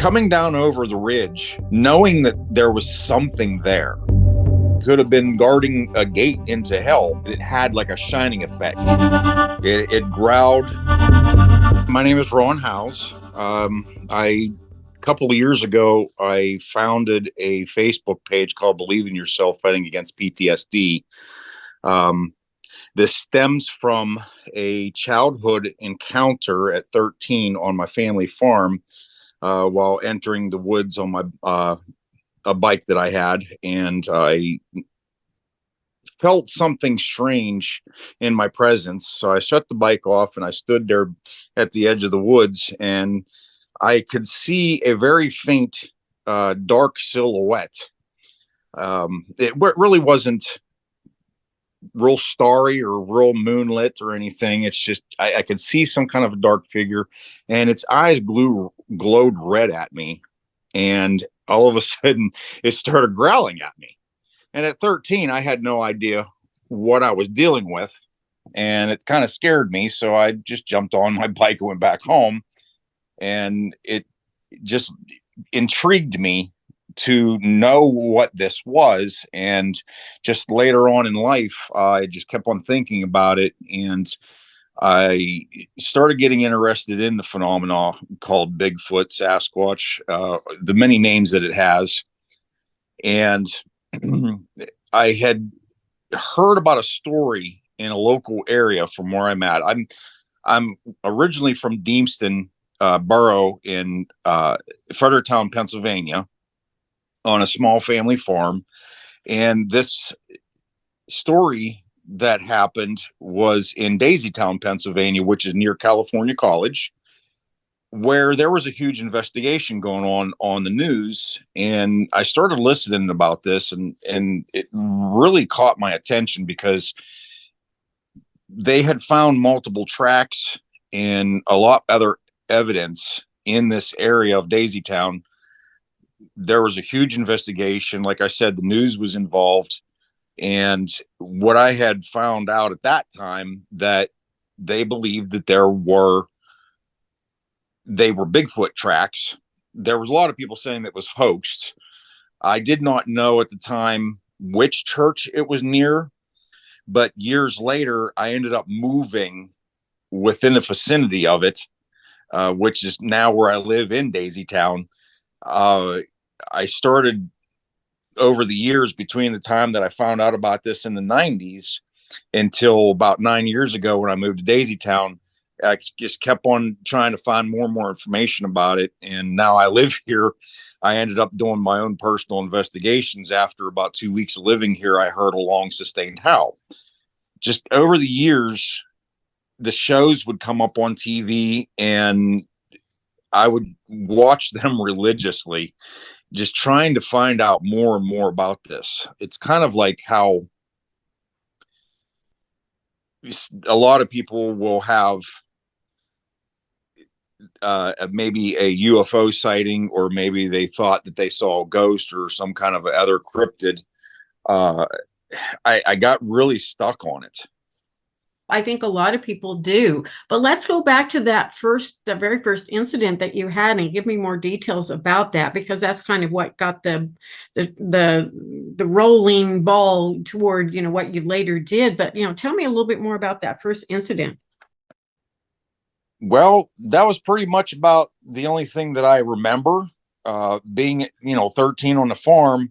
coming down over the ridge, knowing that there was something there. Could have been guarding a gate into hell. It had like a shining effect. It growled. My name is Ron House. A couple of years ago, I founded a Facebook page called Believe in Yourself Fighting Against PTSD. This stems from a childhood encounter at 13 on my family farm while entering the woods on my a bike that I had, and I felt something strange in my presence. So I shut the bike off and I stood there at the edge of the woods, and I could see a very faint dark silhouette. It really wasn't real starry or real moonlit or anything. It's just I could see some kind of a dark figure, and its eyes glowed red at me, and all of a sudden it started growling at me. And at 13, I had no idea what I was dealing with, and it kind of scared me. So I just jumped on my bike and went back home, and it just intrigued me to know what this was. And just later on in life, I just kept on thinking about it, and I started getting interested in the phenomena called Bigfoot, Sasquatch, the many names that it has. And I had heard about a story in a local area from where I'm at. I'm originally from Deemston Borough in Fredericktown, Pennsylvania, on a small family farm. And this story that happened was in Daisytown, Pennsylvania, which is near California College, where there was a huge investigation going on the news. And I started listening about this, and it really caught my attention because they had found multiple tracks and a lot other evidence in this area of Daisytown. There was a huge investigation. Like I said, the news was involved. And what I had found out at that time, that they believed that they were Bigfoot tracks. There was a lot of people saying that was hoaxed. I did not know at the time which church it was near, but years later, I ended up moving within the vicinity of it, which is now where I live in Daisytown. I started over the years between the time that I found out about this in the 90s until about 9 years ago when I moved to Daisytown. I just kept on trying to find more and more information about it. And now I live here. I ended up doing my own personal investigations. After about 2 weeks of living here, I heard a long sustained howl. Just over the years, the shows would come up on TV, and I would watch them religiously, just trying to find out more and more about this. It's kind of like how a lot of people will have maybe a UFO sighting, or maybe they thought that they saw a ghost or some kind of other cryptid. I got really stuck on it. I think a lot of people do. But let's go back to the very first incident that you had, and give me more details about that, because that's kind of what got the rolling ball toward, what you later did. But, tell me a little bit more about that first incident. Well, that was pretty much about the only thing that I remember, being, 13 on the farm.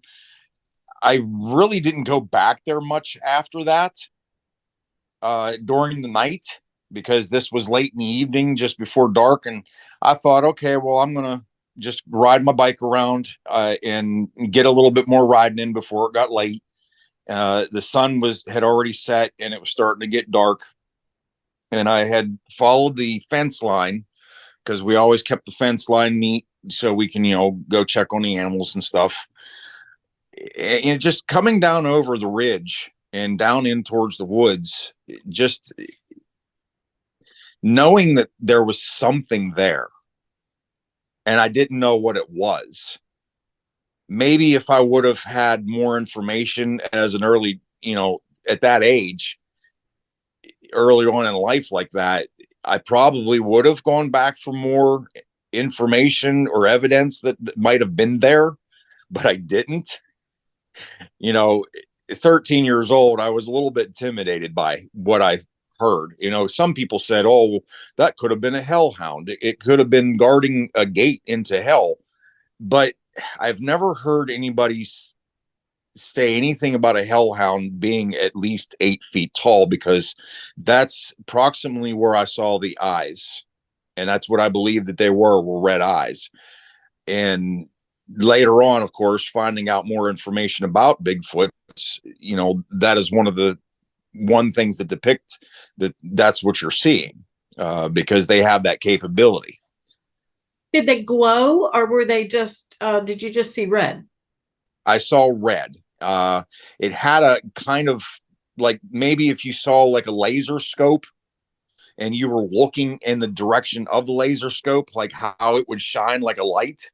I really didn't go back there much after that. During the night, because this was late in the evening, just before dark, and I thought, okay, well, I'm gonna just ride my bike around and get a little bit more riding in before it got late. The sun had already set, and it was starting to get dark, and I had followed the fence line, because we always kept the fence line neat so we can go check on the animals and stuff. And just coming down over the ridge and down in towards the woods, just knowing that there was something there, and I didn't know what it was. Maybe if I would have had more information as an early, at that age, early on in life like that, I probably would have gone back for more information or evidence that might have been there, but I didn't. You know, 13 years old, I was a little bit intimidated by what I heard. You know, some people said, oh, that could have been a hellhound. It could have been guarding a gate into hell. But I've never heard anybody say anything about a hellhound being at least 8 feet tall, because that's approximately where I saw the eyes. And that's what I believe that they were red eyes. And later on, of course, finding out more information about Bigfoot, you know, that is one things that depict that's what you're seeing, because they have that capability. Did they glow or were they just, did you just see red? I saw red. It had a kind of, like, maybe if you saw like a laser scope and you were looking in the direction of the laser scope, like how it would shine like a light.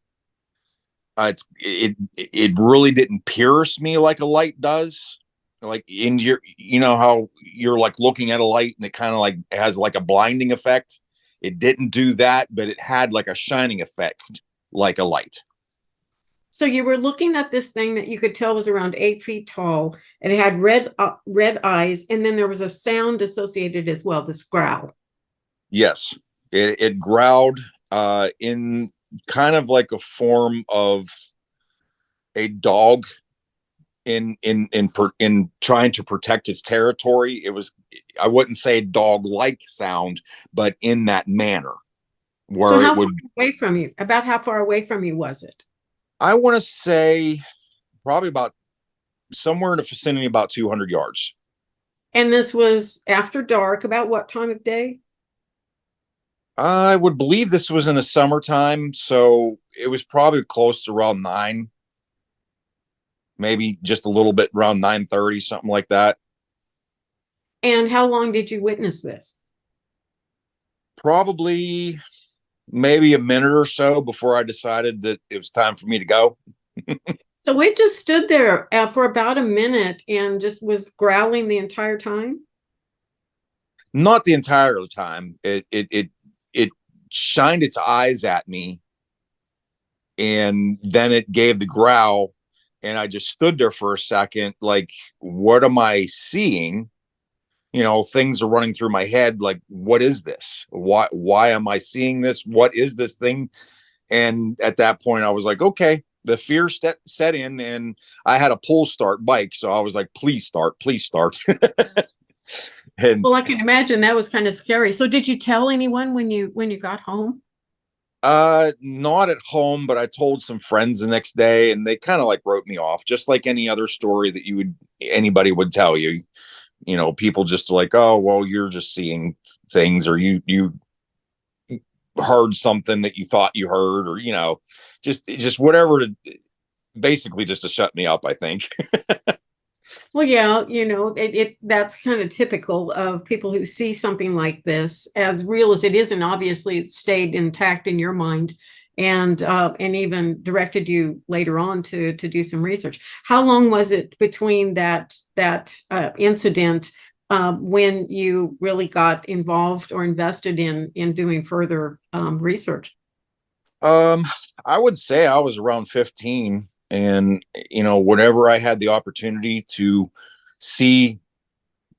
It really didn't pierce me like a light does. Like in your, you know how you're like looking at a light and it kind of like has like a blinding effect. It didn't do that, but it had like a shining effect like a light. So you were looking at this thing that you could tell was around 8 feet tall, and it had red eyes, and then there was a sound associated as well, this growl. Yes, it growled in kind of like a form of a dog in trying to protect its territory. It was, I wouldn't say dog like sound, but in that manner So where it how far would. away from you? About how far away from you was it? I want to say probably about somewhere in the vicinity about 200 yards. And this was after dark, about what time of day? I would believe this was in the summertime, so it was probably close to around 9, maybe just a little bit around 9:30, something like that. And how long did you witness this? Probably maybe a minute or so before I decided that it was time for me to go. So it just stood there for about a minute and just was growling the entire time. Not the entire time. It shined its eyes at me, and then it gave the growl, and I just stood there for a second, like, what am I seeing? You know, things are running through my head, like, what is this? Why am I seeing this? What is this thing? And at that point, I was like, okay, the fear set in, and I had a pull start bike, so I was like, please start. And Well, I can imagine that was kind of scary. So did you tell anyone when you got home? not at home, but I told some friends the next day, and they kind of like wrote me off, just like any other story that anybody would tell you. You know, people just like, oh, well, you're just seeing things, or you heard something that you thought you heard, or just whatever to basically just to shut me up, I think. Well, yeah, it that's kind of typical of people who see something like this, as real as it is, and obviously it stayed intact in your mind, and even directed you later on to do some research. How long was it between that incident when you really got involved or invested in doing further research? Um, I would say I was around 15, and whenever I had the opportunity to see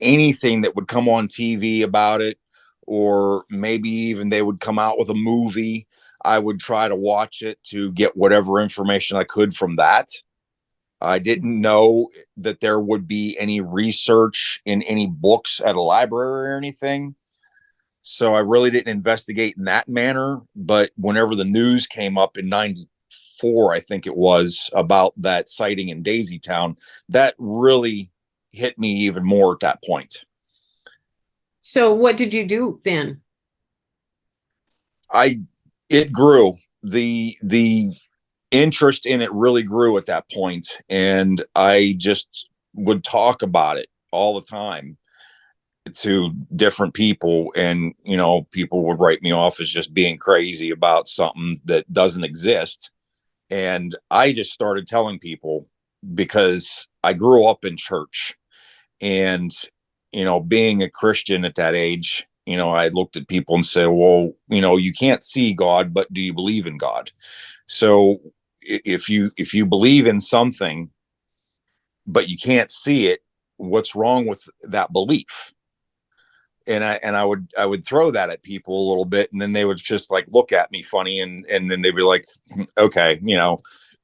anything that would come on TV about it, or maybe even they would come out with a movie, I would try to watch it to get whatever information I could from that. I didn't know that there would be any research in any books at a library or anything. So I really didn't investigate in that manner. But whenever the news came up in 94, I think it was, about that sighting in Daisy Town, that really hit me even more at that point. So what did you do then? I It grew. The interest in it really grew at that point, and I just would talk about it all the time to different people, and people would write me off as just being crazy about something that doesn't exist. And I just started telling people, because I grew up in church, and being a Christian at that age, I looked at people and said, well, you can't see God, but do you believe in God? So if you believe in something, but you can't see it, what's wrong with that belief? And I would throw that at people a little bit, and then they would just like look at me funny, and then they'd be like, okay,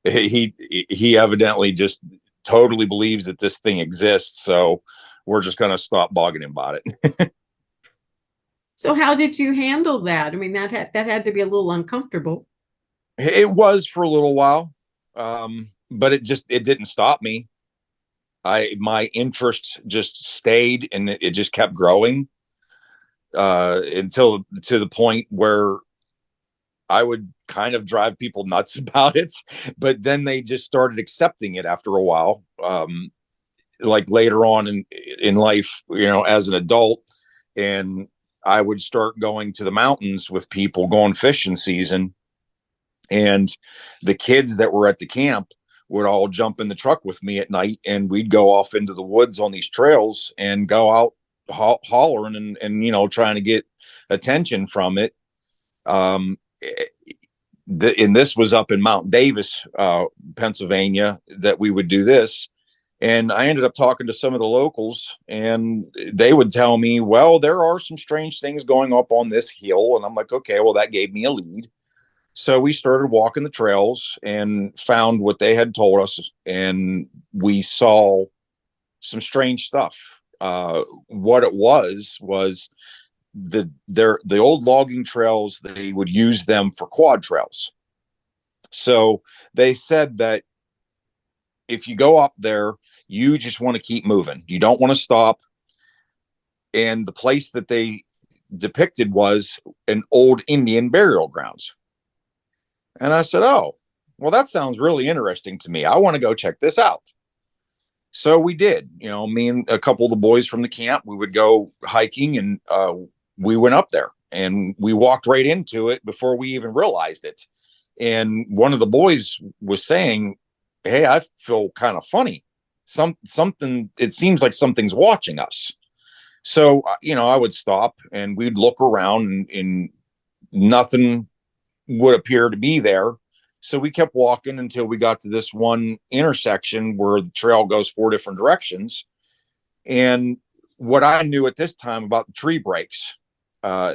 he evidently just totally believes that this thing exists, so we're just going to stop bugging him about it. So how did you handle that? I mean, that had to be a little uncomfortable. It was for a little while, but it didn't stop me. My interest just stayed, and it just kept growing until to the point where I would kind of drive people nuts about it, but then they just started accepting it after a while. Like later on in life, as an adult, and I would start going to the mountains with people going fishing season, and the kids that were at the camp would all jump in the truck with me at night, and we'd go off into the woods on these trails and go out hollering and trying to get attention from it. um and this was up in Mount Davis, Pennsylvania, that we would do this. And I ended up talking to some of the locals, and they would tell me, well, there are some strange things going up on this hill. And I'm like, okay, well, that gave me a lead. So we started walking the trails and found what they had told us, and we saw some strange stuff. What it was the old logging trails. They would use them for quad trails. So they said that if you go up there, you just want to keep moving. You don't want to stop. And the place that they depicted was an old Indian burial grounds. And I said, oh, well, that sounds really interesting to me. I want to go check this out. So we did. Me and a couple of the boys from the camp, we would go hiking, and we went up there and we walked right into it before we even realized it. And one of the boys was saying, hey, I feel kind of funny. Something, it seems like something's watching us. So, I would stop and we'd look around, and nothing would appear to be there. So we kept walking until we got to this one intersection where the trail goes four different directions. And what I knew at this time about the tree breaks, uh,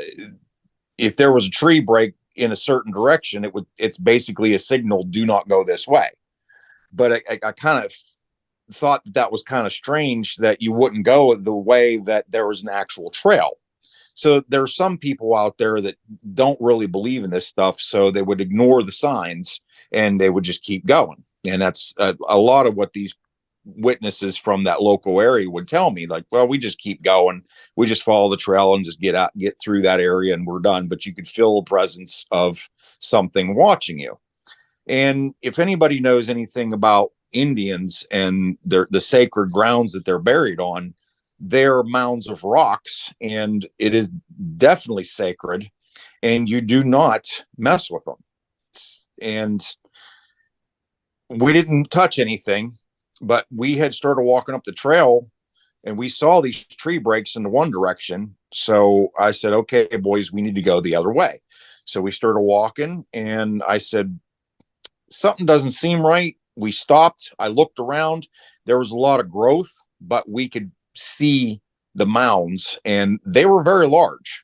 if there was a tree break in a certain direction, it's basically a signal, do not go this way. But I kind of thought that was kind of strange that you wouldn't go the way that there was an actual trail. So there's some people out there that don't really believe in this stuff, so they would ignore the signs and they would just keep going. And that's a lot of what these witnesses from that local area would tell me, like, well, we just keep going, we just follow the trail and just get through that area and we're done. But you could feel the presence of something watching you. And if anybody knows anything about Indians and the sacred grounds that they're buried on, they're mounds of rocks, and it is definitely sacred, and you do not mess with them. And we didn't touch anything, but we had started walking up the trail, and we saw these tree breaks in the one direction. So I said, okay, boys, we need to go the other way. So we started walking, and I said, something doesn't seem right. We stopped. I looked around. There was a lot of growth, but we could see the mounds, and they were very large.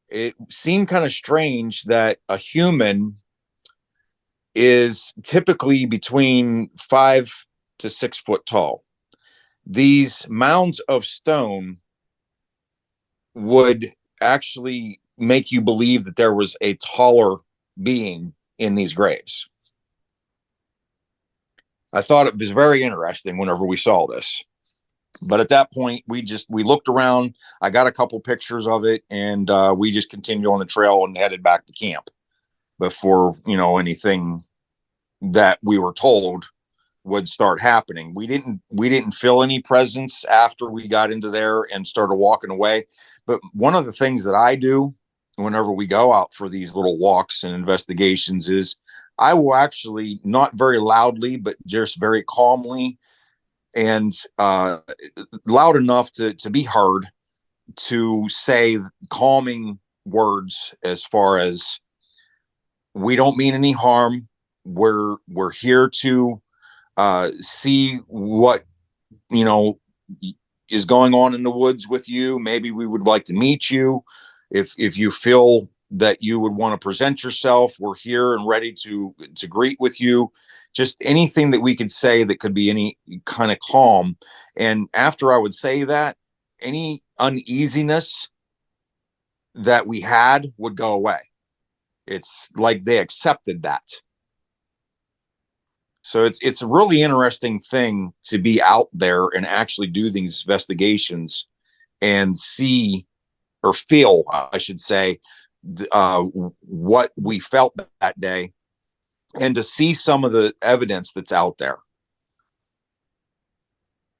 It seemed kind of strange that a human is typically between 5 to 6 foot tall. These mounds of stone would actually make you believe that there was a taller being in these graves. I thought it was very interesting whenever we saw this. But at that point, we looked around. I got a couple pictures of it, and we just continued on the trail and headed back to camp before anything that we were told would start happening. We didn't feel any presence after we got into there and started walking away. But one of the things that I do whenever we go out for these little walks and investigations is I will actually, not very loudly, but just very calmly and loud enough to be heard, to say calming words as far as we don't mean any harm. We're here to see what you know is going on in the woods with you. Maybe we would like to meet you. If you feel that you would want to present yourself, we're here and ready to greet with you. Just anything that we could say that could be any kind of calm. And after I would say that, any uneasiness that we had would go away. It's like they accepted that. So it's a really interesting thing to be out there and actually do these investigations and see or feel, I should say, uh, what we felt that day, and to see some of the evidence that's out there.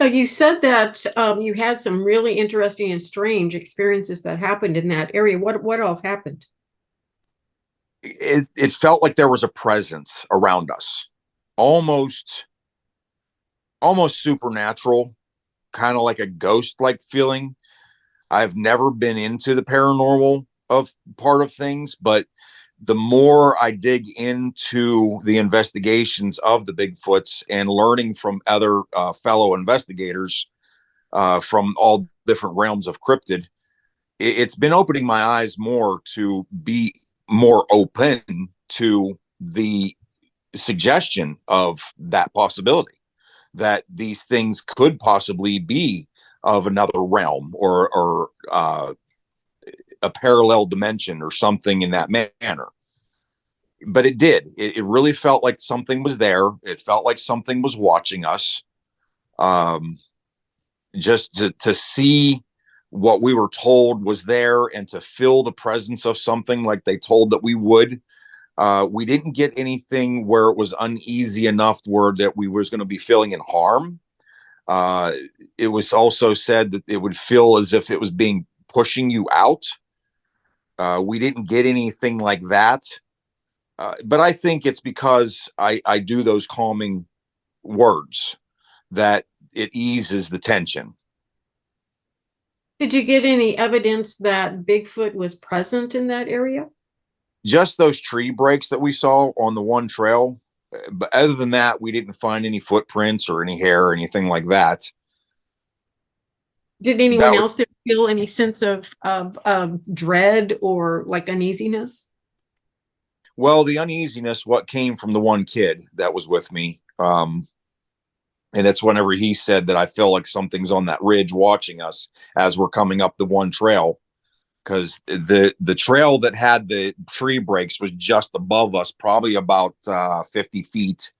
So you said that you had some really interesting and strange experiences that happened in that area. What all happened? It felt like there was a presence around us, almost almost supernatural, kind of like a ghost like feeling. I've never been into the paranormal of part of things, but the more I dig into the investigations of the Bigfoots and learning from other fellow investigators from all different realms of cryptid, it's been opening my eyes more to be more open to the suggestion of that possibility that these things could possibly be of another realm or a parallel dimension or something in that manner. But it did. It really felt like something was there. It felt like something was watching us. Um, just to see what we were told was there and to feel the presence of something like they told that we would. We didn't get anything where it was uneasy enough where that we was going to be feeling in harm. Uh, it was also said that it would feel as if it was being pushing you out. We didn't get anything like that. But I think it's because I do those calming words that it eases the tension. Did you get any evidence that Bigfoot was present in that area? Just those tree breaks that we saw on the one trail. But other than that, we didn't find any footprints or any hair or anything like that. Did That anyone was else there feel any sense of dread or like uneasiness? well, the uneasiness what came from the one kid that was with me. And it's whenever he said that I feel like something's on that ridge watching us as we're coming up the one trail, because the trail that had the tree breaks was just above us, probably about 50 feet,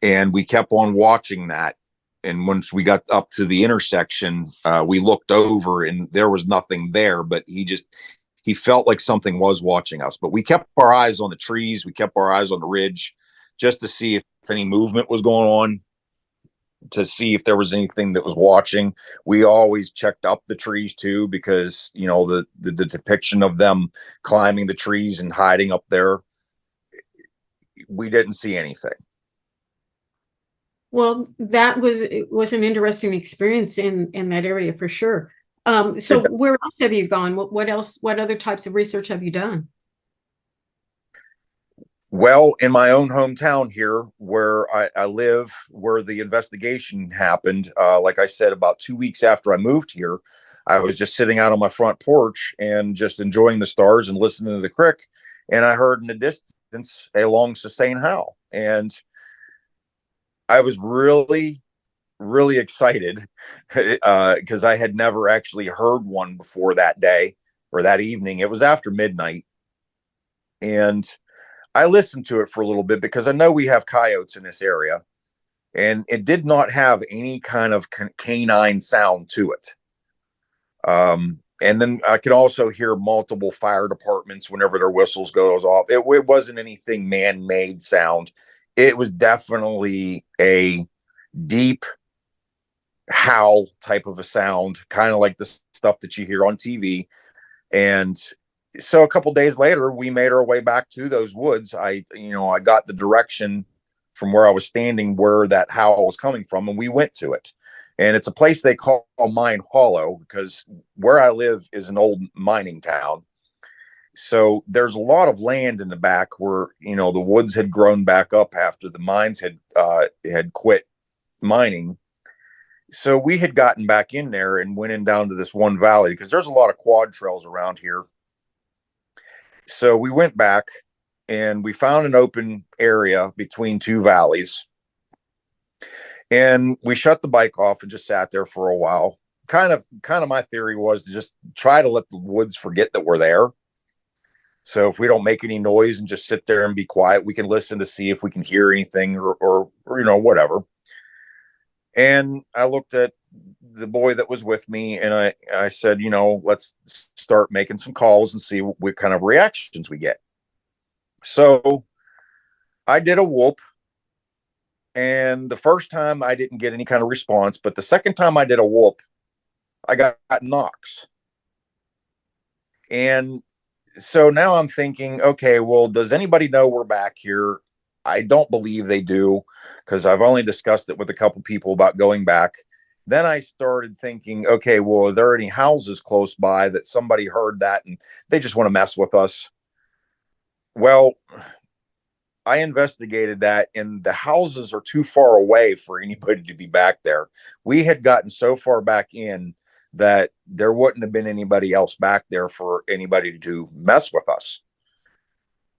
and we kept on watching that. And once we got up to the intersection, we looked over and there was nothing there, but he felt like something was watching us. But we kept our eyes on the trees, we kept our eyes on the ridge just to see if any movement was going on, to see if there was anything that was watching. We always checked up the trees too, because the depiction of them climbing the trees and hiding up there, we didn't see anything. Well, that was an interesting experience in that area for sure. So It, where else have you gone? What else? What other types of research have you done? well, in my own hometown here, where I live, where the investigation happened, like I said, about 2 weeks after I moved here, I was just sitting out on my front porch and just enjoying the stars and listening to the crick, and I heard in the distance a long, sustained howl, and I was really, really excited because I had never actually heard one before that day or that evening. It was after midnight, and I listened to it for a little bit because I know we have coyotes in this area, and it did not have any kind of canine sound to it. And then I could also hear multiple fire departments whenever their whistles goes off. It wasn't anything man-made sound. It was definitely a deep howl type of a sound, kind of like the stuff that you hear on TV. And so a couple days later, we made our way back to those woods. I got the direction from where I was standing, where that howl was coming from, and we went to it. And it's a place they call Mine Hollow because where I live is an old mining town. So there's a lot of land in the back where the woods had grown back up after the mines had quit mining. So we had gotten back in there and went in down to this one valley because there's a lot of quad trails around here. So we went back and we found an open area between two valleys, and we shut the bike off and just sat there for a while. Kind of my theory was to just try to let the woods forget that we're there. So if we don't make any noise and just sit there and be quiet, we can listen to see if we can hear anything or whatever. And I looked at the boy that was with me and I said, let's start making some calls and see what kind of reactions we get. So I did a whoop, and the first time I didn't get any kind of response, but the second time I did a whoop, I got knocks. And so now I'm thinking, okay, well, does anybody know we're back here? I don't believe they do because I've only discussed it with a couple people about going back. Then I started thinking, okay, well, are there any houses close by that somebody heard that and they just want to mess with us? Well, I investigated that, and the houses are too far away for anybody to be back there. We had gotten so far back in that there wouldn't have been anybody else back there for anybody to mess with us.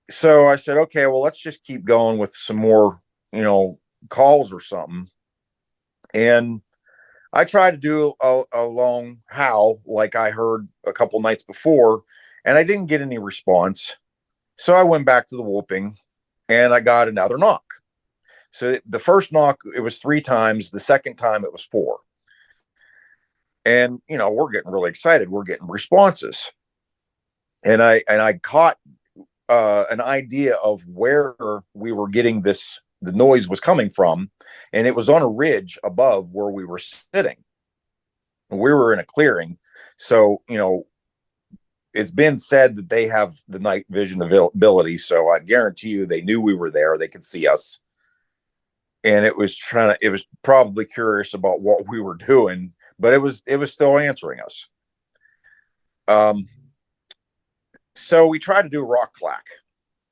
So I said, okay, well, let's just keep going with some more, calls or something. And I tried to do a long howl like I heard a couple nights before, and I didn't get any response. So I went back to the whooping and I got another knock. So the first knock, it was 3 times. The second time, it was 4. And we're getting really excited. We're getting responses, and I caught an idea of where we were getting the noise was coming from, and it was on a ridge above where we were sitting. We were in a clearing, so it's been said that they have the night vision ability. So I guarantee you, they knew we were there. They could see us, and it was probably curious about what we were doing, but it was still answering us. Um, so we tried to do a rock clack.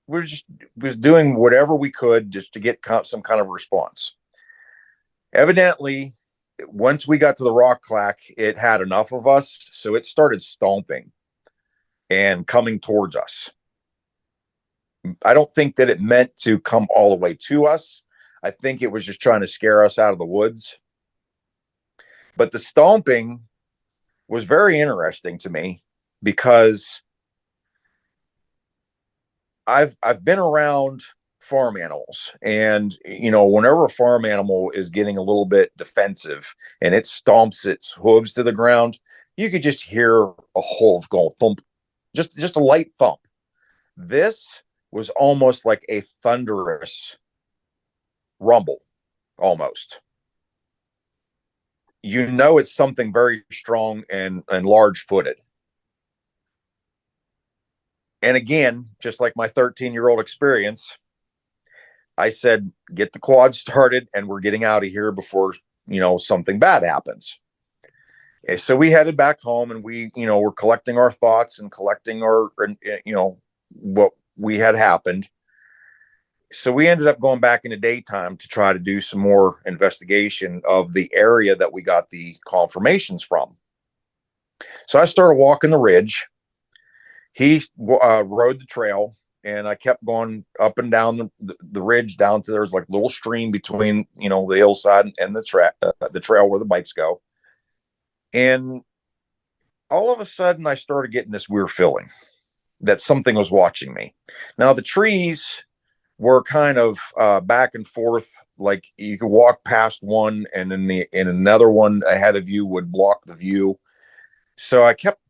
We just was doing whatever we could just to get some kind of response. Evidently, once we got to the rock clack, it had enough of us, so it started stomping and coming towards us. I don't think that it meant to come all the way to us. I think it was just trying to scare us out of the woods. But the stomping was very interesting to me because I've been around farm animals, and whenever a farm animal is getting a little bit defensive and it stomps its hooves to the ground, you could just hear a hoof go thump, just a light thump. This was almost like a thunderous rumble, almost. It's something very strong and large footed. And again, just like my 13-year-old experience, I said, get the quad started and we're getting out of here before, something bad happens. And so we headed back home, and we, were collecting our thoughts and collecting what we had happened. So we ended up going back in the daytime to try to do some more investigation of the area that we got the confirmations from. So I started walking the ridge. He rode the trail, and I kept going up and down the ridge down to there's like a little stream between the hillside and the trail where the bikes go. And all of a sudden, I started getting this weird feeling that something was watching me. Now the trees were kind of back and forth, like you could walk past one, and then another one ahead of you would block the view. So I kept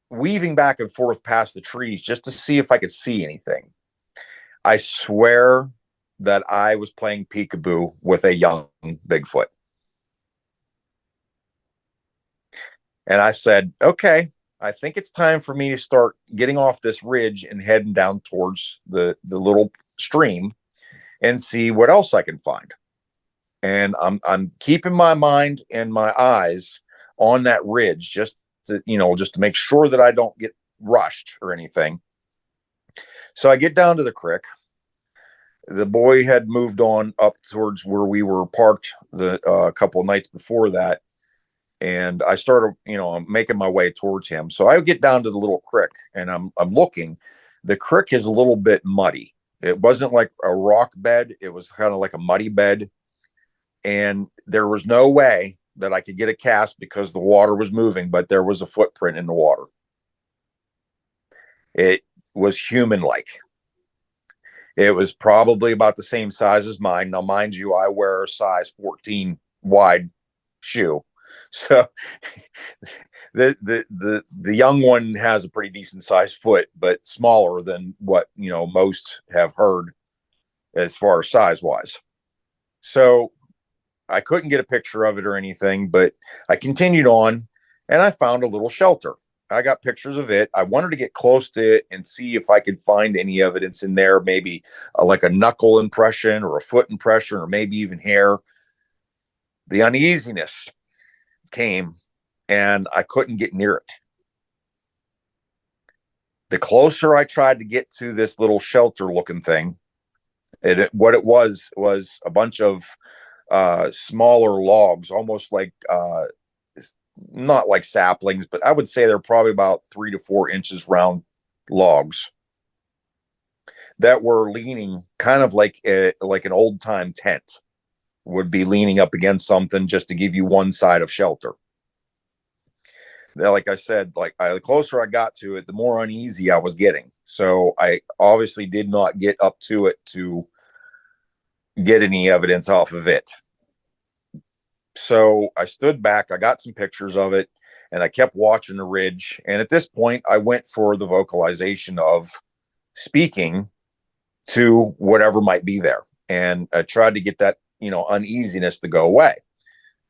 weaving back and forth past the trees just to see if I could see anything. I swear that I was playing peekaboo with a young Bigfoot. And I said, okay, I think it's time for me to start getting off this ridge and heading down towards the little stream and see what else I can find. and I'm keeping my mind and my eyes on that ridge, just to make sure that I don't get rushed or anything. So I get down to the creek. The boy had moved on up towards where we were parked the couple of nights before that, and I started, I'm making my way towards him. So I get down to the little creek, and I'm looking. The creek is a little bit muddy. It wasn't like a rock bed; it was kind of like a muddy bed, and there was no way that I could get a cast because the water was moving, but there was a footprint in the water. It was human like. It was probably about the same size as mine. Now, mind you, I wear a size 14 wide shoe. So the young one has a pretty decent sized foot, but smaller than what most have heard as far as size wise. So I couldn't get a picture of it or anything, but I continued on and I found a little shelter. I got pictures of it. I wanted to get close to it and see if I could find any evidence in there, maybe like a knuckle impression or a foot impression or maybe even hair. The uneasiness came and I couldn't get near it. The closer I tried to get to this little shelter looking thing, what it was a bunch of smaller logs, almost like not like saplings, but I would say they're probably about 3 to 4 inches round logs that were leaning kind of like an old time tent would be leaning up against something just to give you one side of shelter. Now, like I said, the closer I got to it, the more uneasy I was getting. So I obviously did not get up to it to get any evidence off of it. So I stood back, I got some pictures of it, and I kept watching the ridge. And at this point, I went for the vocalization of speaking to whatever might be there. And I tried to get that, uneasiness to go away.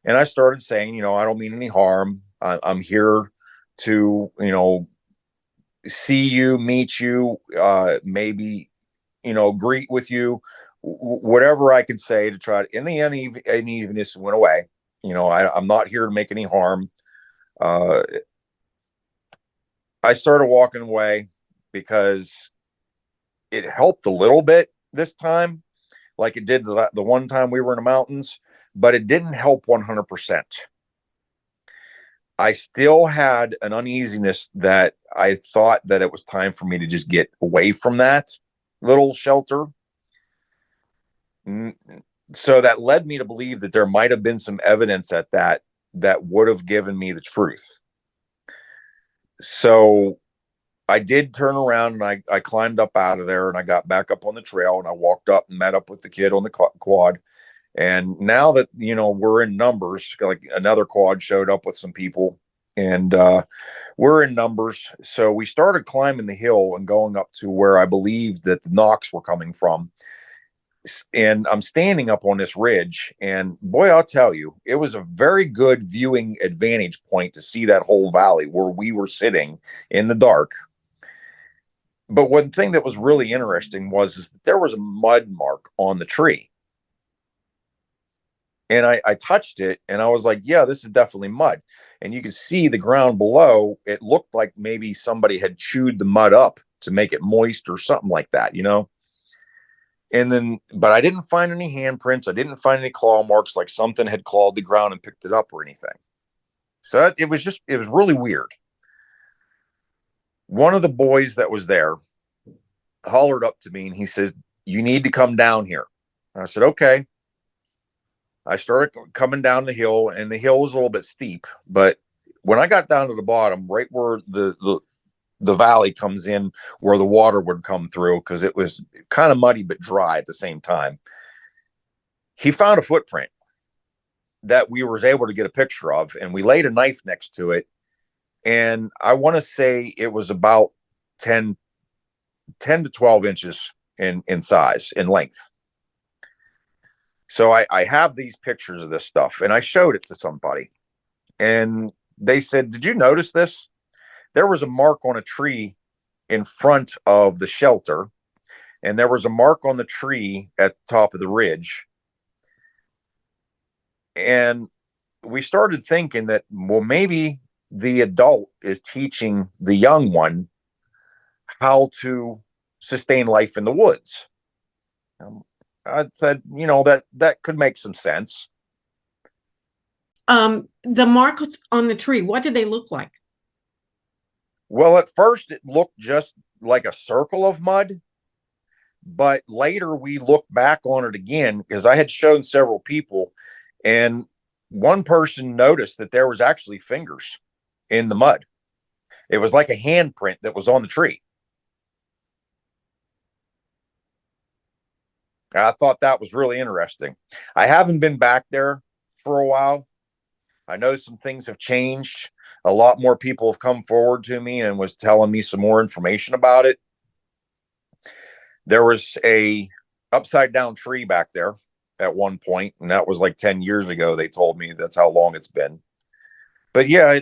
And I started saying, I don't mean any harm. I'm here to, see you, meet you, maybe, greet with you, whatever I could say to try to, and the unevenness went away. I'm not here to make any harm. Uh, I started walking away because it helped a little bit this time, like it did the one time we were in the mountains, but it didn't help 100%. I still had an uneasiness that I thought that it was time for me to just get away from that little shelter. So that led me to believe that there might have been some evidence at that would have given me the truth. So I did turn around and I climbed up out of there and I got back up on the trail and I walked up and met up with the kid on the quad. And now that, we're in numbers, like another quad showed up with some people and we're in numbers. So we started climbing the hill and going up to where I believed that the knocks were coming from. And I'm standing up on this ridge, and boy, I'll tell you, it was a very good viewing advantage point to see that whole valley where we were sitting in the dark. But one thing that was really interesting is that there was a mud mark on the tree. And I touched it and I was like, yeah, this is definitely mud. And you could see the ground below. It looked like maybe somebody had chewed the mud up to make it moist or something like that. And then, but I didn't find any handprints. I didn't find any claw marks like something had clawed the ground and picked it up or anything. So it was really weird. One of the boys that was there hollered up to me and he says, "You need to come down here." And I said, "Okay." I started coming down the hill and the hill was a little bit steep, but when I got down to the bottom, right where the valley comes in where the water would come through, because it was kind of muddy but dry at the same time, he found a footprint that we was able to get a picture of, and we laid a knife next to it, and I want to say it was about 10 to 12 inches in size, in length. So I have these pictures of this stuff and I showed it to somebody and they said, "Did you notice this? There was a mark on a tree in front of the shelter, and there was a mark on the tree at the top of the ridge. And we started thinking that, well, maybe the adult is teaching the young one how to sustain life in the woods. Um, I said, that could make some sense. The marks on the tree, what did they look like? Well, at first it looked just like a circle of mud, but later we looked back on it again because I had shown several people, and one person noticed that there was actually fingers in the mud. It was like a handprint that was on the tree. I thought that was really interesting. I haven't been back there for a while. I know some things have changed. A lot more people have come forward to me and was telling me some more information about it. There was a upside down tree back there at one point, and that was like 10 years ago. They told me that's how long it's been. But yeah,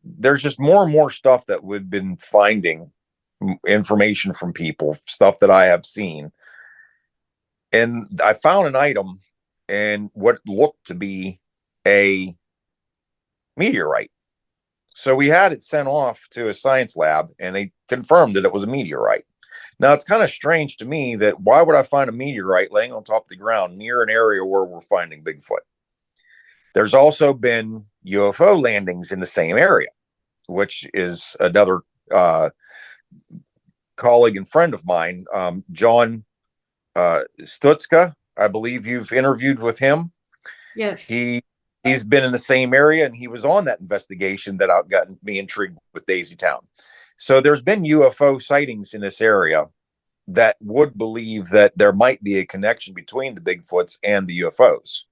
there's just more and more stuff that we've been finding, information from people, stuff that I have seen. And I found an item and what looked to be a meteorite. So we had it sent off to a science lab and they confirmed that it was a meteorite. Now it's kind of strange to me that why would I find a meteorite laying on top of the ground near an area where we're finding Bigfoot? There's also been UFO landings in the same area, which is another colleague and friend of mine, John Stutska. I believe you've interviewed with him. Yes. He's been in the same area, and he was on that investigation that got me intrigued with Daisy Town. So there's been UFO sightings in this area that would believe that there might be a connection between the Bigfoots and the UFOs.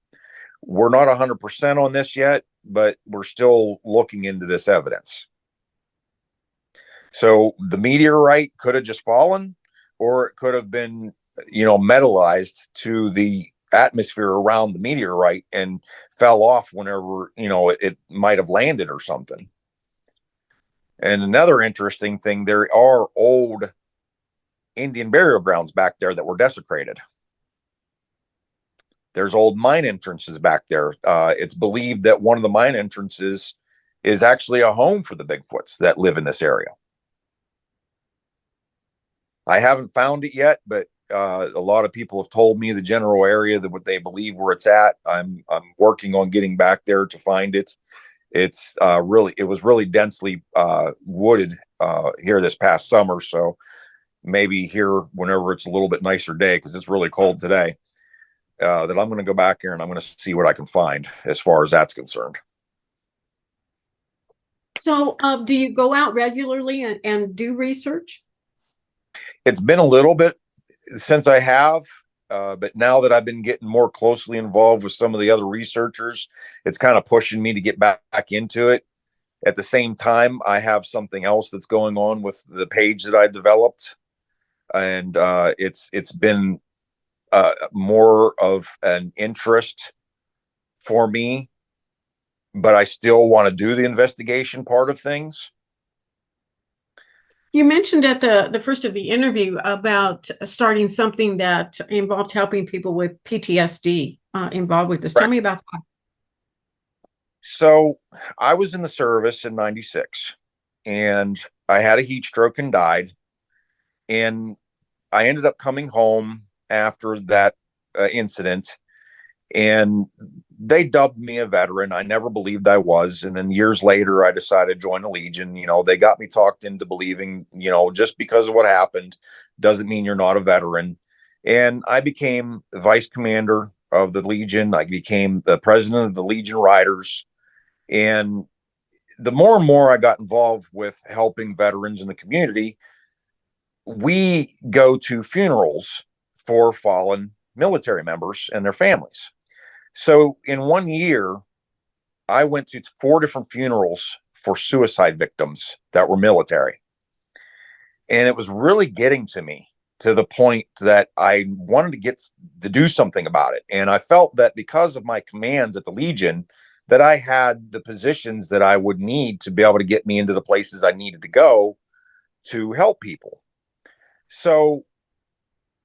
We're not 100% on this yet, but we're still looking into this evidence. So the meteorite could have just fallen, or it could have been, metallized to the atmosphere around the meteorite and fell off whenever, it might have landed or something. And another interesting thing, there are old Indian burial grounds back there that were desecrated. There's old mine entrances back there. It's believed that one of the mine entrances is actually a home for the Bigfoots that live in this area. I haven't found it yet, but a lot of people have told me the general area that what they believe where it's at. I'm working on getting back there to find it. It's it was really densely wooded here this past summer, so maybe here whenever it's a little bit nicer day because it's really cold today. That I'm going to go back here and I'm going to see what I can find as far as that's concerned. So, do you go out regularly and do research? It's been a little bit since I have, but now that I've been getting more closely involved with some of the other researchers, it's kind of pushing me to get back into it. At the same time, I have something else that's going on with the page that I developed, and it's been more of an interest for me, but I still want to do the investigation part of things. You mentioned at the first of the interview about starting something that involved helping people with PTSD involved with this. Tell Right. me about that. So I was in the service in 96 and I had a heat stroke and died. And I ended up coming home after that incident, and they dubbed me a veteran. I never believed I was. And then years later, I decided to join the Legion. They got me talked into believing, just because of what happened doesn't mean you're not a veteran. And I became vice commander of the Legion. I became the president of the Legion Riders. And the more and more I got involved with helping veterans in the community, we go to funerals for fallen military members and their families. So in one year, I went to 4 different funerals for suicide victims that were military. And it was really getting to me to the point that I wanted to get to do something about it. And I felt that because of my commands at the Legion, that I had the positions that I would need to be able to get me into the places I needed to go to help people. So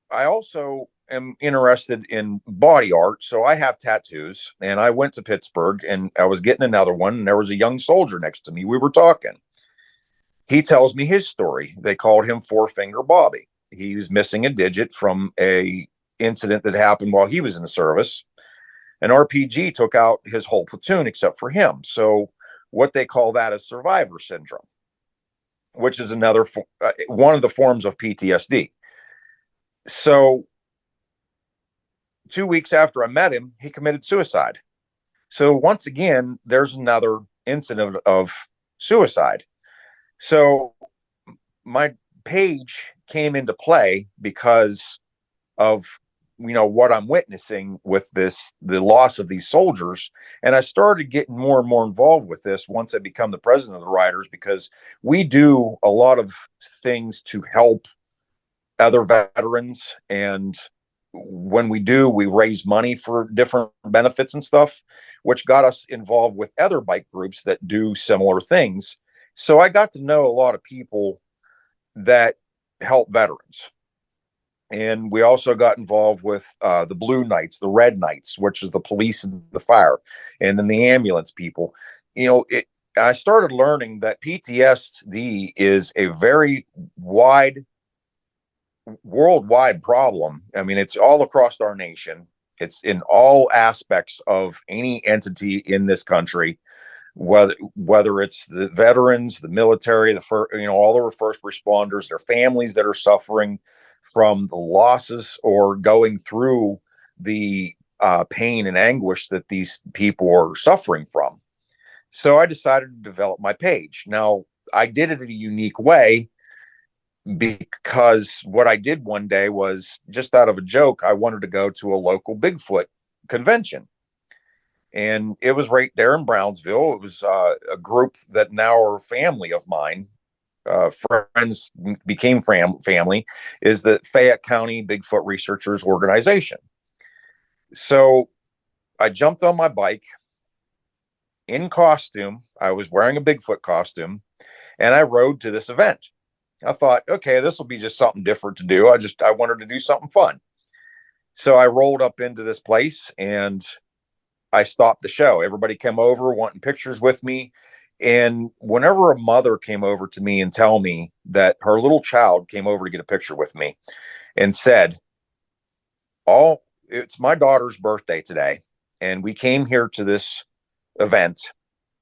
I also am interested in body art, so I have tattoos, and I went to Pittsburgh and I was getting another one, and there was a young soldier next to me. We were talking. He tells me his story. They called him Four Finger Bobby. He was missing a digit from a incident that happened while he was in the service. An RPG took out his whole platoon except for him. So what they call that is survivor syndrome, which is another one of the forms of PTSD. So 2 weeks after I met him, he committed suicide. So once again, there's another incident of suicide. So my page came into play because of what I'm witnessing with the loss of these soldiers. And I started getting more and more involved with this once I become the president of the Riders, because we do a lot of things to help other veterans. And when we do, we raise money for different benefits and stuff, which got us involved with other bike groups that do similar things. So I got to know a lot of people that help veterans. And we also got involved with the Blue Knights, the Red Knights, which is the police and the fire, and then the ambulance people. I started learning that PTSD is a very wide, worldwide problem. I mean, it's all across our nation. It's in all aspects of any entity in this country, whether it's the veterans, the military, all the first responders, their families that are suffering from the losses or going through the pain and anguish that these people are suffering from. So I decided to develop my page. Now, I did it in a unique way because what I did one day was, just out of a joke, I wanted to go to a local Bigfoot convention. And it was right there in Brownsville. It was a group that now are family of mine. Friends became family, is the Fayette County Bigfoot Researchers Organization. So I jumped on my bike in costume. I was wearing a Bigfoot costume, and I rode to this event. I thought, okay, this will be just something different to do. I wanted to do something fun. So I rolled up into this place and I stopped the show. Everybody came over wanting pictures with me. And whenever a mother came over to me and tell me that her little child came over to get a picture with me and said, it's my daughter's birthday today, and we came here to this event,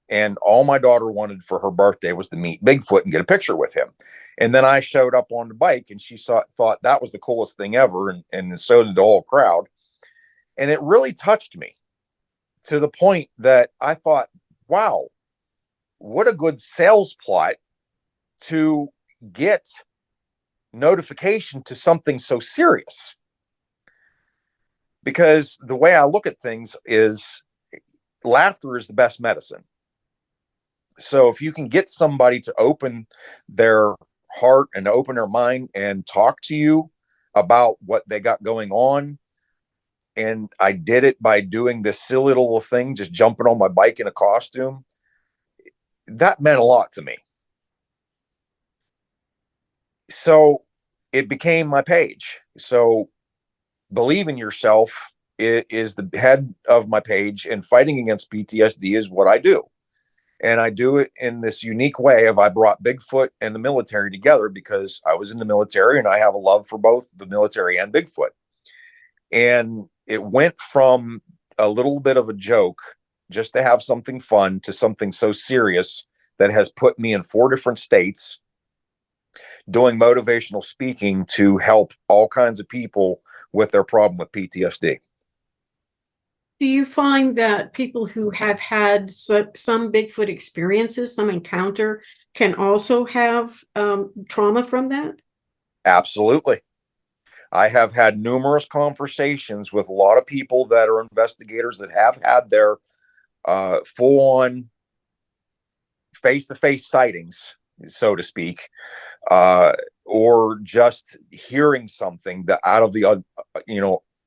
and all my daughter wanted for her birthday was to meet Bigfoot and get a picture with him. And then I showed up on the bike, and she thought that was the coolest thing ever. And so did the whole crowd. And it really touched me, to the point that I thought, wow, what a good sales plot to get notification to something so serious. Because the way I look at things is, laughter is the best medicine. So if you can get somebody to open their heart and open their mind and talk to you about what they got going on, and I did it by doing this silly little thing, just jumping on my bike in a costume, that meant a lot to me. So it became my page. So believe in yourself is the head of my page, and fighting against PTSD is what I do. And I do it in this unique way of, I brought Bigfoot and the military together because I was in the military and I have a love for both the military and Bigfoot. And it went from a little bit of a joke just to have something fun to something so serious that has put me in 4 different states doing motivational speaking to help all kinds of people with their problem with PTSD. Do you find that people who have had some Bigfoot experiences, some encounter, can also have trauma from that? Absolutely. I have had numerous conversations with a lot of people that are investigators that have had their full on face to face sightings, so to speak, or just hearing something that out of the,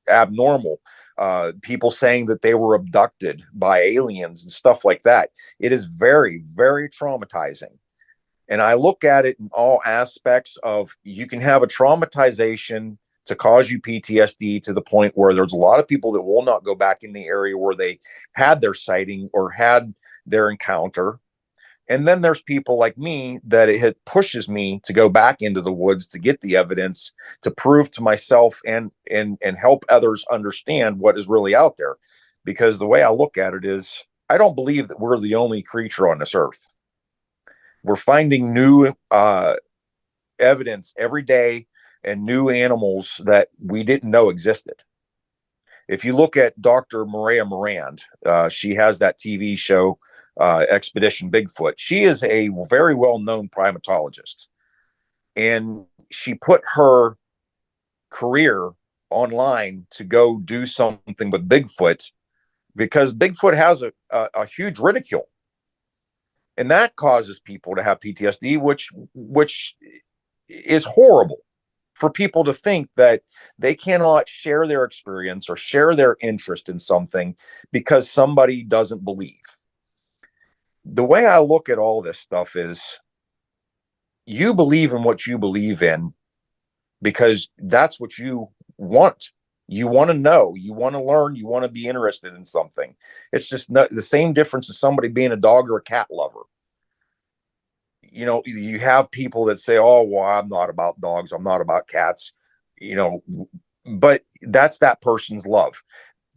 abnormal, people saying that they were abducted by aliens and stuff like that. It is very, very traumatizing. And I look at it in all aspects of, you can have a traumatization to cause you PTSD to the point where there's a lot of people that will not go back in the area where they had their sighting or had their encounter. And then there's people like me that it pushes me to go back into the woods to get the evidence to prove to myself and help others understand what is really out there. Because the way I look at it is, I don't believe that we're the only creature on this earth. We're finding new evidence every day and new animals that we didn't know existed. If you look at Dr. Maria Morand, she has that TV show, Expedition Bigfoot. She is a very well known primatologist. And she put her career online to go do something with Bigfoot because Bigfoot has a huge ridicule. And that causes people to have PTSD, which is horrible for people to think that they cannot share their experience or share their interest in something because somebody doesn't believe. The way I look at all this stuff is, you believe in what you believe in because that's what you want. You want to know, you want to learn, you want to be interested in something. It's just not the same difference as somebody being a dog or a cat lover. You know, you have people that say, oh, well, I'm not about dogs, I'm not about cats, you know, but that's that person's love.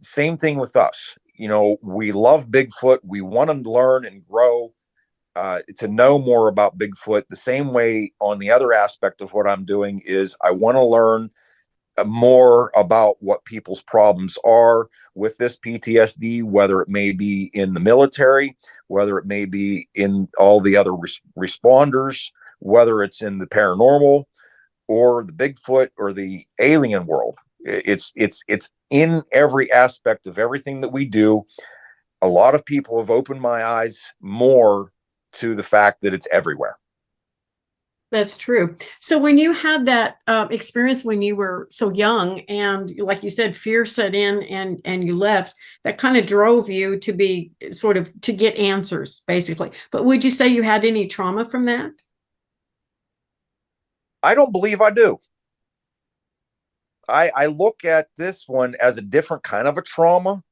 Same thing with us. You know, we love Bigfoot, we want to learn and grow, to know more about Bigfoot. The same way on the other aspect of what I'm doing is I want to learn more about what people's problems are with this PTSD, whether it may be in the military, whether it may be in all the other responders, whether it's in the paranormal or the Bigfoot or the alien world. It's in every aspect of everything that we do. A lot of people have opened my eyes more to the fact that it's everywhere. That's true. So when you had that experience when you were so young, and like you said, fear set in, and you left, that kind of drove you to be sort of to get answers, basically. But would you say you had any trauma from that? I don't believe I do. I look at this one as a different kind of a trauma.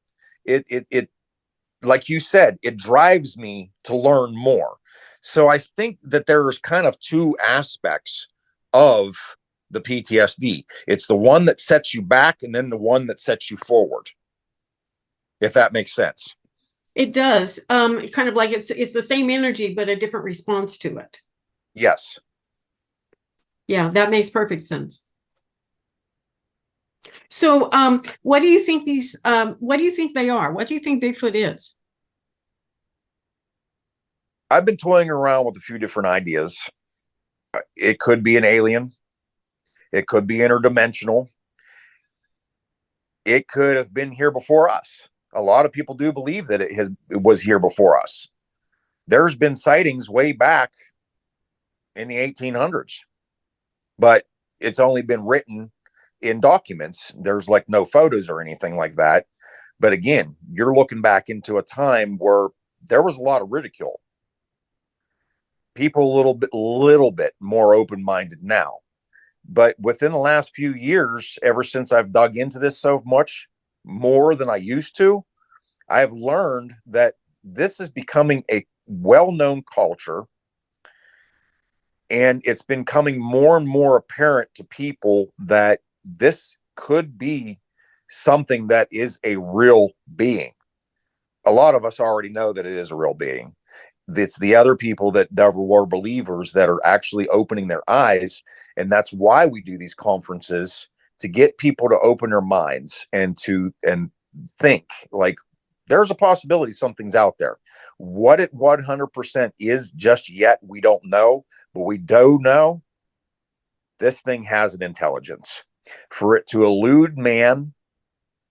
It like you said, it drives me to learn more. So I think that there's kind of two aspects of the PTSD. It's the one that sets you back and then the one that sets you forward, if that makes sense. It does. Kind of like it's the same energy, but a different response to it. Yes. Yeah, that makes perfect sense. So, what do you think these? What do you think they are? What do you think Bigfoot is? I've been toying around with a few different ideas. It could be an alien, it could be interdimensional, it could have been here before us. A lot of people do believe that it was here before us. There's been sightings way back in the 1800s, but it's only been written in documents. There's like no photos or anything like that. But again, you're looking back into a time where there was a lot of ridicule. People a little bit more open-minded now. But within the last few years, ever since I've dug into this so much more than I used to, I've learned that this is becoming a well-known culture, and it's been coming more and more apparent to people that this could be something that is a real being. A lot of us already know that it is a real being. It's the other people that never were believers that are actually opening their eyes. And that's why we do these conferences, to get people to open their minds and think like there's a possibility something's out there. What it 100% is just yet, we don't know, but we do know this thing has an intelligence. For it to elude man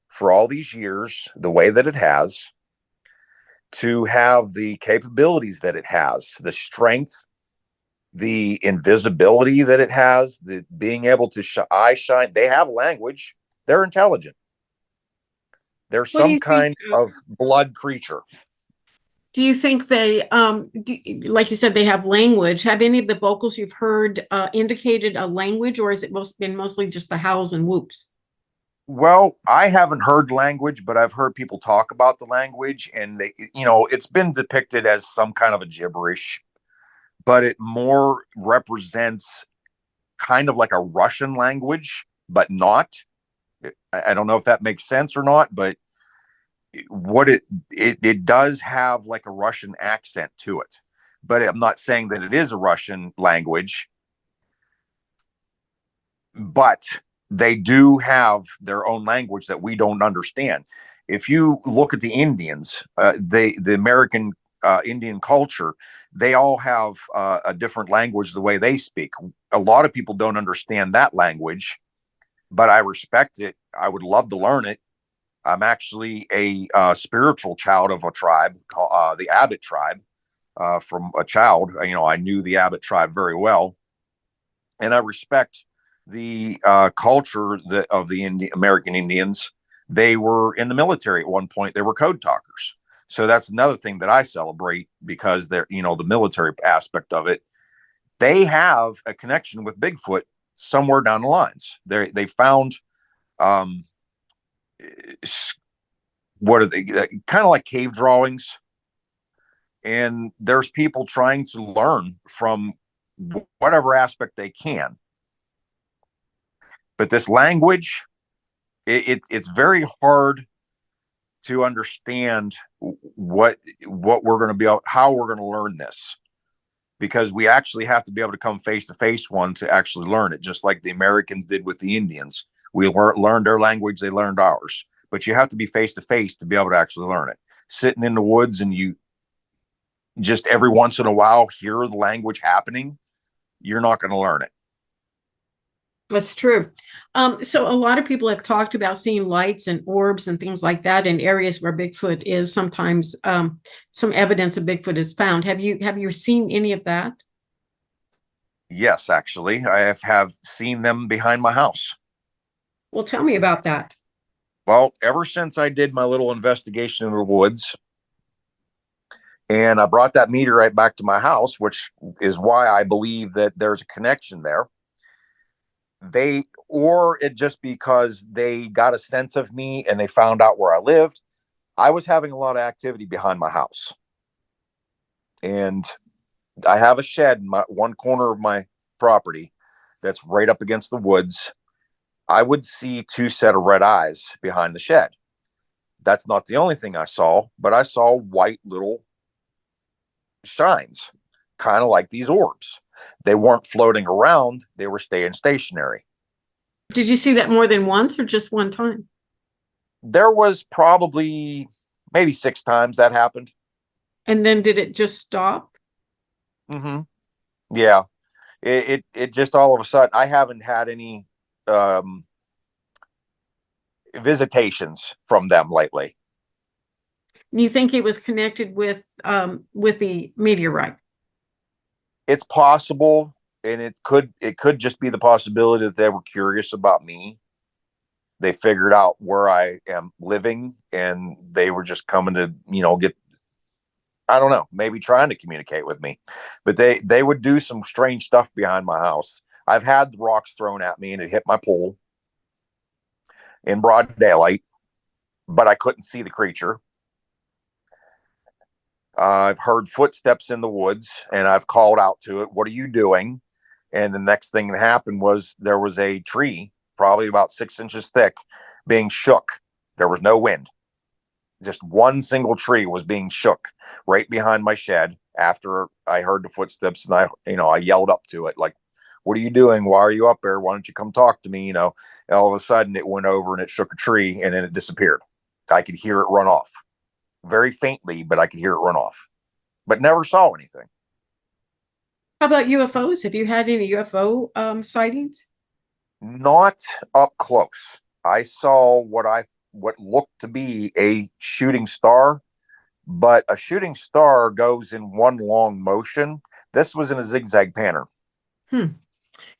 for all these years, the way that it has, to have the capabilities that it has, the strength, the invisibility that it has, the being able to eye shine. They have language. They're intelligent. They're What do some you think? kind of blood creature. Do you think they, like you said, they have language? Have any of the vocals you've heard indicated a language, or has it been mostly just the howls and whoops? Well, I haven't heard language, but I've heard people talk about the language, and it's been depicted as some kind of a gibberish, but it more represents kind of like a Russian language, but not. I don't know if that makes sense or not, but what it does have like a Russian accent to it. But I'm not saying that it is a Russian language, but they do have their own language that we don't understand. If you look at the Indians, the American Indian culture, they all have a different language the way they speak. A lot of people don't understand that language, but I respect it. I would love to learn it. I'm actually a spiritual child of a tribe called the Abbott tribe. From a child, I knew the Abbott tribe very well, and I respect the culture of the American Indians. They were in the military at one point. They were code talkers. So that's another thing that I celebrate because they're, the military aspect of it. They have a connection with Bigfoot somewhere down the lines. They found um, what are they? Kind of like cave drawings, and there's people trying to learn from whatever aspect they can. But this language, it's very hard to understand what we're going to be able, how we're going to learn this, because we actually have to be able to come face to face one to actually learn it, just like the Americans did with the Indians. We learned their language, they learned ours, but you have to be face to face to be able to actually learn it. Sitting in the woods and you just every once in a while hear the language happening, you're not going to learn it. That's true. So a lot of people have talked about seeing lights and orbs and things like that in areas where Bigfoot is. Sometimes some evidence of Bigfoot is found. Have you seen any of that? Yes, actually, I have seen them behind my house. Well, tell me about that. Well, ever since I did my little investigation in the woods and I brought that meteorite back to my house, which is why I believe that there's a connection there. Or it just because they got a sense of me and they found out where I lived. I was having a lot of activity behind my house. And I have a shed in my one corner of my property that's right up against the woods. I would see two set of red eyes behind the shed. That's not the only thing I saw, but I saw white little shines, kind of like these orbs. They weren't floating around, they were staying stationary. Did you see that more than once or just one time? There was probably maybe 6 times that happened. And then did it just stop? Mm-hmm. Yeah, it just all of a sudden I haven't had any um, visitations from them lately. You think it was connected with the meteorite? It's possible, and it could just be the possibility that they were curious about me. They figured out where I am living, and they were just coming to get, I don't know, maybe trying to communicate with me. But they would do some strange stuff behind my house. I've had rocks thrown at me and it hit my pole in broad daylight, but I couldn't see the creature. I've heard footsteps in the woods and I've called out to it, "What are you doing?" And the next thing that happened was there was a tree, probably about 6 inches thick, being shook. There was no wind. Just one single tree was being shook right behind my shed after I heard the footsteps, and I yelled up to it like, "What are you doing? Why are you up there? Why don't you come talk to me?" And all of a sudden it went over and it shook a tree and then it disappeared. I could hear it run off very faintly, but I could hear it run off, but never saw anything. How about UFOs? Have you had any UFO sightings? Not up close. I saw what looked to be a shooting star, but a shooting star goes in one long motion. This was in a zigzag pattern. Hmm.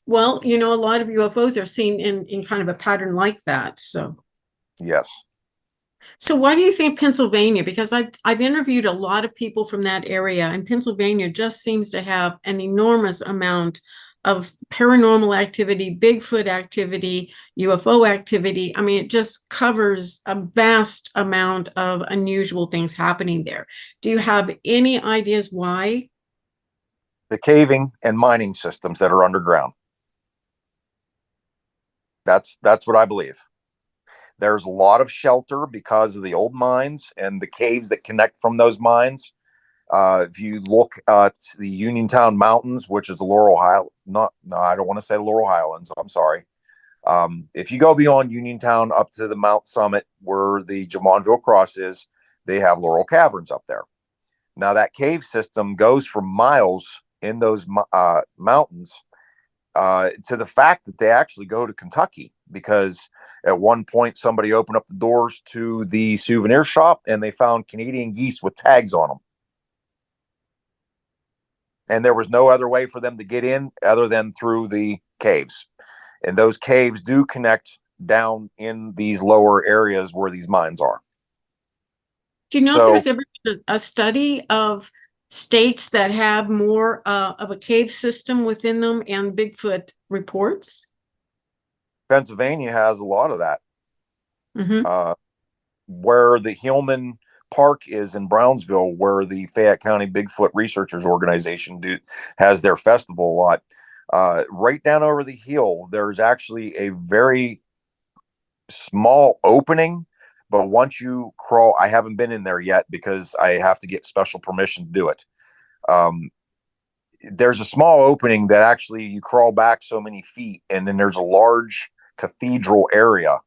Well, a lot of UFOs are seen in kind of a pattern like that. So Yes. So why do you think Pennsylvania? Because I've interviewed a lot of people from that area, and Pennsylvania just seems to have an enormous amount of paranormal activity, Bigfoot activity, UFO activity. I mean, it just covers a vast amount of unusual things happening there. Do you have any ideas why? The caving and mining systems that are underground. That's what I believe. There's a lot of shelter because of the old mines and the caves that connect from those mines. If you look at the Uniontown Mountains, which is the Laurel High, not no, I don't want to say Laurel Highlands. I'm sorry. If you go beyond Uniontown up to the Mount Summit where the Jamonville Cross is, they have Laurel Caverns up there. Now that cave system goes for miles in those mountains, to the fact that they actually go to Kentucky, because at one point somebody opened up the doors to the souvenir shop and they found Canadian geese with tags on them. And there was no other way for them to get in other than through the caves. And those caves do connect down in these lower areas where these mines are. Do you know if So there's ever been a study of states that have more of a cave system within them and Bigfoot reports? Pennsylvania has a lot of that. Hmm. Uh, where the Hillman Park is in Brownsville, where the Fayette County Bigfoot Researchers Organization has their festival a lot. Right down over the hill, there's actually a very small opening, but once you crawl, I haven't been in there yet because I have to get special permission to do it. Um, there's a small opening that actually you crawl back so many feet, and then there's a large cathedral area.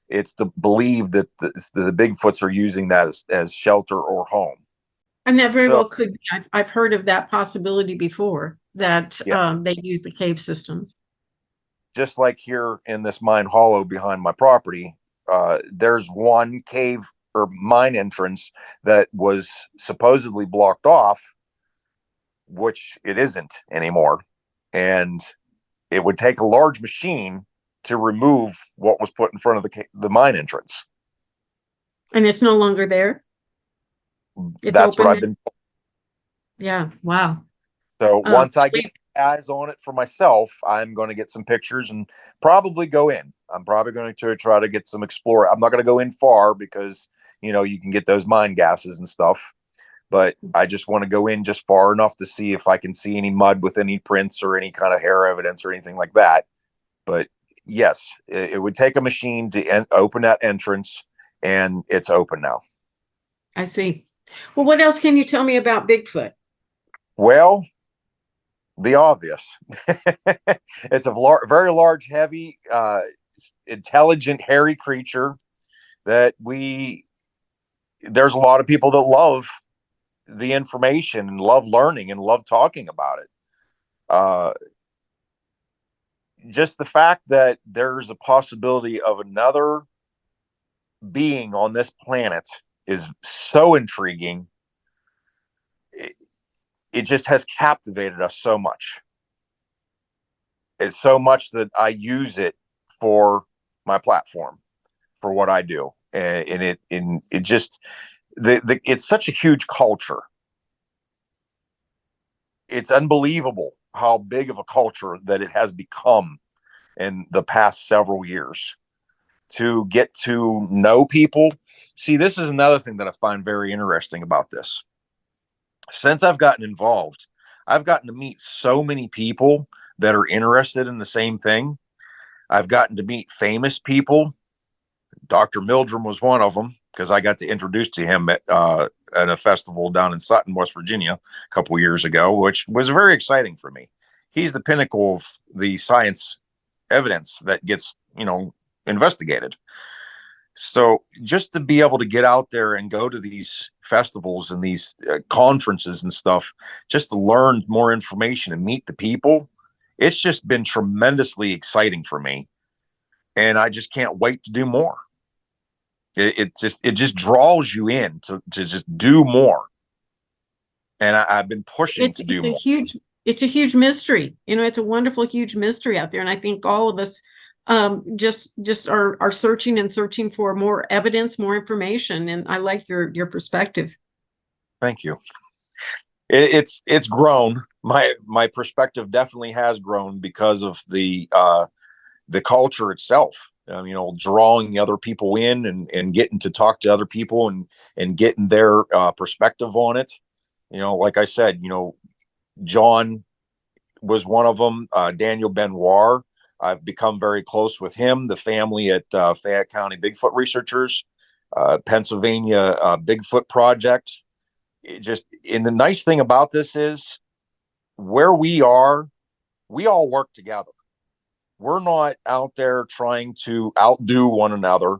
It's believed that the Bigfoots are using that as shelter or home. And that very So well could be. I've heard of that possibility before, that yeah, they use the cave systems. just like here in this mine hollow behind my property, there's one cave or mine entrance that was supposedly blocked off, which it isn't anymore. And it would take a large machine to remove what was put in front of the mine entrance. And it's no longer there. It's That's what open I've now. been. Yeah. Wow. So once I get Wait, eyes on it for myself, I'm going to get some pictures and probably go in. I'm probably going to try to get some explore. I'm not going to go in far because you can get those mine gases and stuff. But I just want to go in just far enough to see if I can see any mud with any prints or any kind of hair evidence or anything like that. But yes, it would take a machine to open that entrance, and it's open now. I see. Well, what else can you tell me about Bigfoot? Well, the obvious. It's a very large, heavy, intelligent, hairy creature that there's a lot of people that love the information and love learning and love talking about it. Uh, just the fact that there's a possibility of another being on this planet is so intriguing. It just has captivated us so much. It's so much that I use it for my platform, for what I do, and it just it's such a huge culture. It's unbelievable how big of a culture that it has become in the past several years. To get to know people, see, this is another thing that I find very interesting about this. Since I've gotten involved, I've gotten to meet so many people that are interested in the same thing. I've gotten to meet famous people. Dr. Mildrum was one of them because I got to introduce to him at a festival down in Sutton, West Virginia, a couple of years ago, which was very exciting for me. He's the pinnacle of the science evidence that gets, investigated. So just to be able to get out there and go to these festivals and these conferences and stuff, just to learn more information and meet the people, it's just been tremendously exciting for me. And I just can't wait to do more. It just draws you in to just do more. And I've been pushing It's to do it's a more. huge it's a huge mystery. It's a wonderful huge mystery out there, and I think all of us just are searching and searching for more evidence, more information. And I like your perspective. Thank you. It's grown. My perspective definitely has grown because of the culture itself. Drawing other people in and getting to talk to other people and getting their perspective on it. Like I said, John was one of them. Daniel Benoit. I've become very close with him. The family at Fayette County Bigfoot Researchers, Pennsylvania Bigfoot Project. And the nice thing about this is where we are, we all work together. We're not out there trying to outdo one another.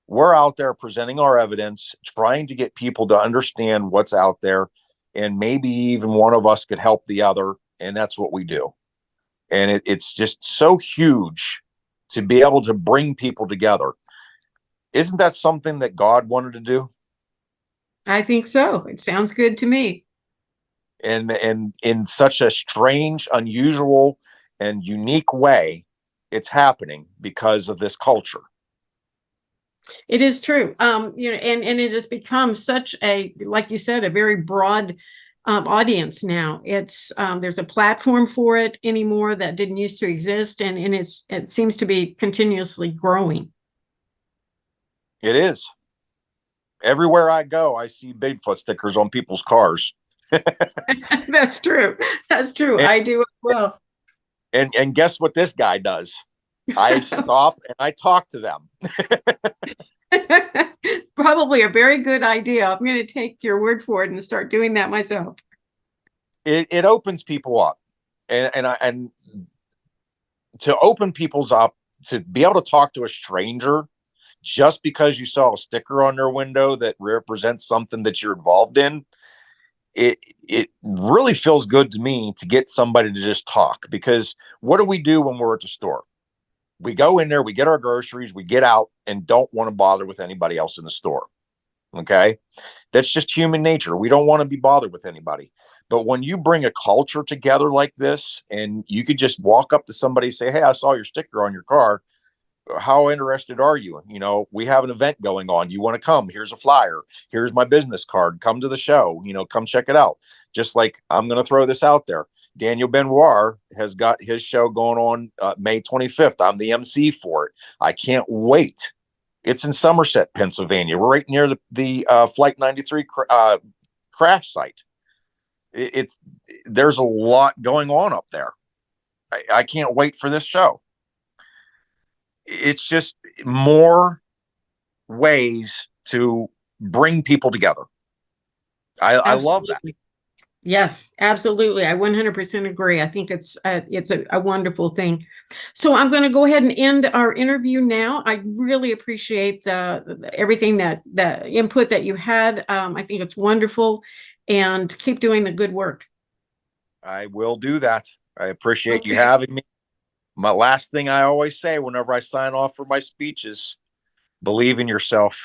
We're out there presenting our evidence, trying to get people to understand what's out there, and maybe even one of us could help the other, and that's what we do. And it's just so huge to be able to bring people together. Isn't that something that God wanted to do? I think so. It sounds good to me. And in such a strange, unusual, and unique way, it's happening because of this culture. It is true. And it has become such a, like you said, a very broad audience now. There's a platform for it anymore that didn't used to exist, and it seems to be continuously growing. It is. Everywhere I go, I see Bigfoot stickers on people's cars. That's true. That's true. And, I do as well. and guess what this guy does? I stop and I talk to them. Probably a very good idea. I'm going to take your word for it and start doing that myself. It opens people up, and to open people's up, to be able to talk to a stranger just because you saw a sticker on their window that represents something that you're involved in. It really feels good to me to get somebody to just talk, because what do we do when we're at the store? We go in there, we get our groceries, we get out and don't want to bother with anybody else in the store. Okay. That's just human nature. We don't want to be bothered with anybody. But when you bring a culture together like this, and you could just walk up to somebody and say, "Hey, I saw your sticker on your car. How interested are you? We have an event going on. You want to come? Here's a flyer. Here's my business card. Come to the show. Come check it out." Just like, I'm going to throw this out there. Daniel Benoit has got his show going on May 25th. I'm the MC for it. I can't wait. It's in Somerset, Pennsylvania. We're right near the Flight 93 crash site. There's a lot going on up there. I can't wait for this show. It's just more ways to bring people together. I love that. Yes, absolutely. I 100% agree. I think it's a wonderful thing. So I'm going to go ahead and end our interview now. I really appreciate everything the input that you had. I think it's wonderful, and keep doing the good work. I will do that. I appreciate you having me. My last thing I always say whenever I sign off for my speeches: believe in yourself.